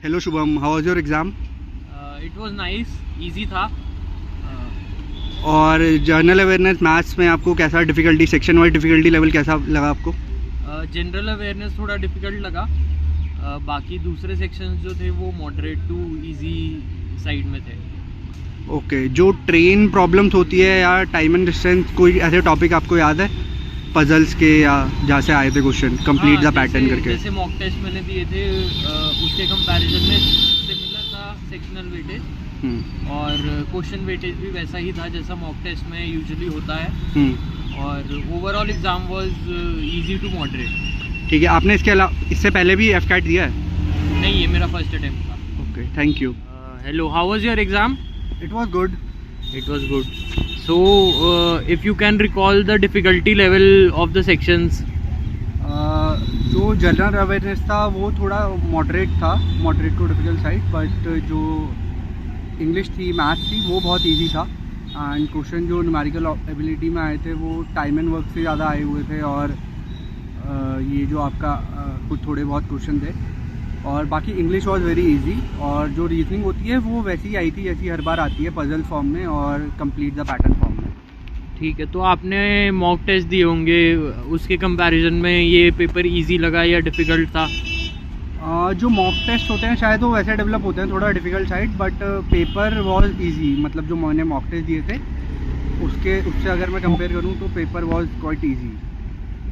Hello Shubham, how was your exam? It was nice, easy था। और general awareness maths में आपको कैसा difficulty, section wise difficulty level कैसा लगा आपको? जनरल अवेयरनेस थोड़ा डिफ़िकल्ट लगा। बाकी दूसरे सेक्शंस जो थे वो मॉडरेट टू इजी साइड में थे। ओके, जो ट्रेन प्रॉब्लम्स होती है या टाइम एंड डिस्टेंस, कोई ऐसे टॉपिक आपको याद है पजल्स के, या जहाँ से आए थे क्वेश्चन कंप्लीट द पैटर्न करके? जैसे मॉक टेस्ट मैंने दिए थे उसके कंपैरिजन में सिमिलर था सेक्शनल वेटेज, और क्वेश्चन वेटेज भी वैसा ही था जैसा मॉक टेस्ट में यूजुअली होता है। और overall exam was easy to moderate. ठीक है, आपने इसके अलावा इससे पहले भी एफ कैट दिया है? नहीं, ये मेरा फर्स्ट अटेम्प्ट था। Okay, thank you. Hello, how was your exam? It was good. It was good. So, if you can recall the difficulty level of the sections. जो जनरल अवेयरनेस था वो थोड़ा मॉडरेट था, moderate to difficult side, but जो English थी, maths थी, वो बहुत इजी था। एंड क्वेश्चन जो न्यूमेरिकल एबिलिटी में आए थे वो टाइम एंड वर्क से ज़्यादा आए हुए थे, और ये जो आपका कुछ थोड़े बहुत क्वेश्चन थे, और बाकी इंग्लिश वॉज वेरी इजी। और जो रीजनिंग होती है वो वैसी ही आई थी जैसी हर बार आती है, पजल फॉर्म में और कंप्लीट द पैटर्न फॉर्म में। ठीक है, तो आपने मॉक टेस्ट दिए होंगे, उसके कंपैरिजन में ये पेपर इजी लगा या डिफ़िकल्ट था? जो मॉक टेस्ट होते हैं शायद वो वैसे डेवलप होते हैं थोड़ा difficult side, but paper was easy. मतलब जो मैंने मॉक टेस्ट दिए थे उससे अगर मैं कंपेयर करूँ तो paper was quite easy.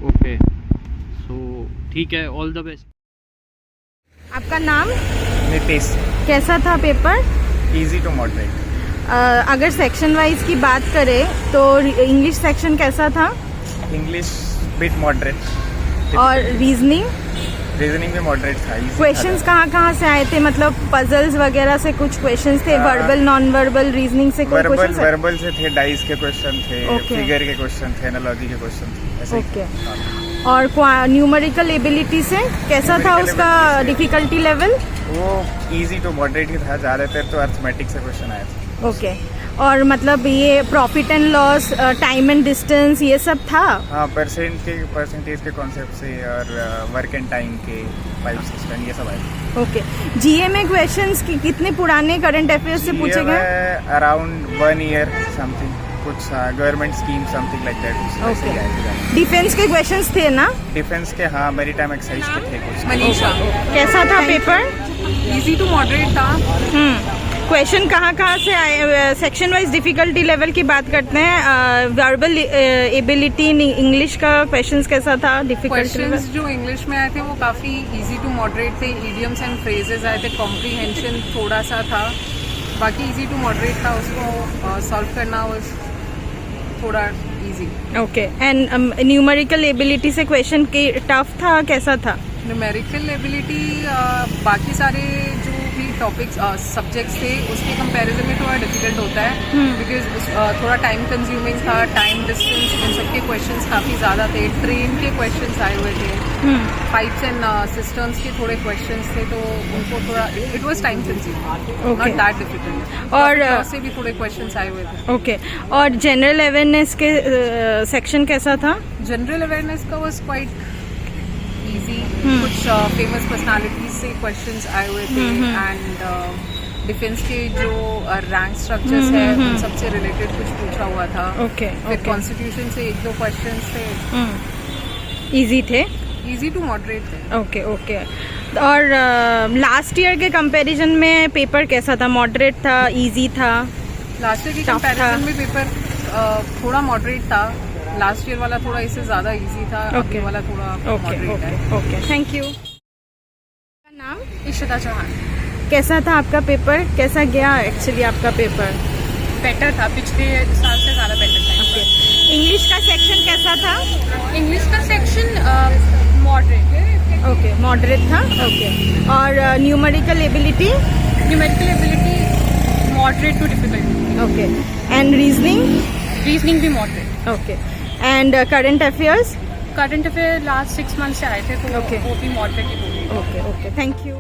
Okay, so ठीक है, ऑल द बेस्ट। आपका नाम? नितेश। कैसा था पेपर? Easy to moderate. अगर सेक्शन वाइज की बात करें तो इंग्लिश सेक्शन कैसा था? English bit moderate. और रीजनिंग? रीजनिंग भी मॉडरेट था। क्वेश्चंस कहाँ से आए थे? मतलब पजल्स वगैरह से कुछ क्वेश्चंस थे? वर्बल, नॉन वर्बल, रीजनिंग से कोई क्वेश्चंस? वर्बल से थे, डाइस के क्वेश्चन थे, Okay. फिगर के क्वेश्चन थे, एनालॉजी के क्वेश्चन थे, ऐसे ही। ओके। और न्यूमेरिकल एबिलिटी से कैसा था उसका डिफिकल्टी लेवल? वो इजी टू मॉडरेट ही था, ज़्यादातर तो अर्थमेटिक से क्वेश्चन आए थे। ओके। और मतलब ये profit and loss, time and distance, ये सब था? हाँ, परसेंटेज के कॉन्सेप्ट से, और वर्क एंड टाइम के 5 सिस्टम, ये सब आए। ओके। जीए में क्वेश्चंस कितने पुराने करंट अफेयर्स से पूछे गए? अराउंड 1 ईयर समथिंग, कुछ government scheme something like that. Okay. Defence के क्वेश्चंस थे ना? डिफेंस के, हाँ, मेरी टाइम एक्सरसाइज के थे कुछ। मनीषा। कैसा था पेपर? इजी टू मॉडरेट था। क्वेश्चन कहाँ से आए? सेक्शन वाइज डिफिकल्टी लेवल की बात करते हैं। वर्बल एबिलिटी इंग्लिश का क्वेश्चंस कैसा था? डिफिकल्टी क्वेश्चंस जो इंग्लिश में आए थे वो काफ़ी इजी टू मॉडरेट थे। इडियम्स एंड फ्रेजेस आए थे, कॉम्प्रीहेंशन थोड़ा सा था, बाकी इजी टू मॉडरेट था। उसको सॉल्व करना वाज थोड़ा easy. Okay. And numerical ability से क्वेश्चन की टफ था, कैसा था? न्यूमेरिकल एबिलिटी बाकी सारे जो भी टॉपिक्स सब्जेक्ट्स थे उसके कंपैरिजन में थोड़ा डिफिकल्ट होता है, बिकॉज थोड़ा टाइम कंज्यूमिंग था। टाइम, डिस्टेंस, इन सबके क्वेश्चंस काफ़ी ज़्यादा थे। ट्रेन के क्वेश्चंस आए हुए थे, पाइप्स एंड सिस्टम्स के थोड़े क्वेश्चंस थे, तो उनको थोड़ा it was time consuming, not that difficult. और से भी थोड़े क्वेश्चंस आए हुए थे। ओके। और जनरल अवेयरनेस के सेक्शन कैसा था? जनरल अवेयरनेस का वाज क्वाइट इजी। कुछ फेमस पर्सनालिटीज से क्वेश्चंस आए हुए थे, एंड डिफेंस के जो रैंक स्ट्रक्चर्स है उन सबसे रिलेटेड कुछ पूछा हुआ था। ओके। फिर कॉन्स्टिट्यूशन से 1-2 क्वेश्चंस थे। इजी थे? इजी टू मॉडरेट थे। Okay okay. और लास्ट ईयर के कंपैरिजन में पेपर कैसा था? मॉडरेट था, इजी था? लास्ट ईयर के कंपैरिजन में पेपर थोड़ा मॉडरेट था। लास्ट ईयर वाला थोड़ा इससे ज़्यादा इजी था, अभी वाला थोड़ा मॉडरेट है। Okay, thank you. नाम? इशिता चौहान। कैसा था आपका पेपर? कैसा गया एक्चुअली आपका पेपर? बेटर था, पिछले साल से ज़्यादा बेटर था। ओके। इंग्लिश का सेक्शन कैसा था? इंग्लिश का सेक्शन मॉडरेट। ओके, मॉडरेट था। ओके। और numerical ability? Numerical ability moderate to difficult. Okay. And reasoning? Reasoning भी moderate. Okay. And current affairs? Current affair last 6 month से आए थे, तो Okay. वो भी मॉडरेट ही होंगे। Okay okay, thank you.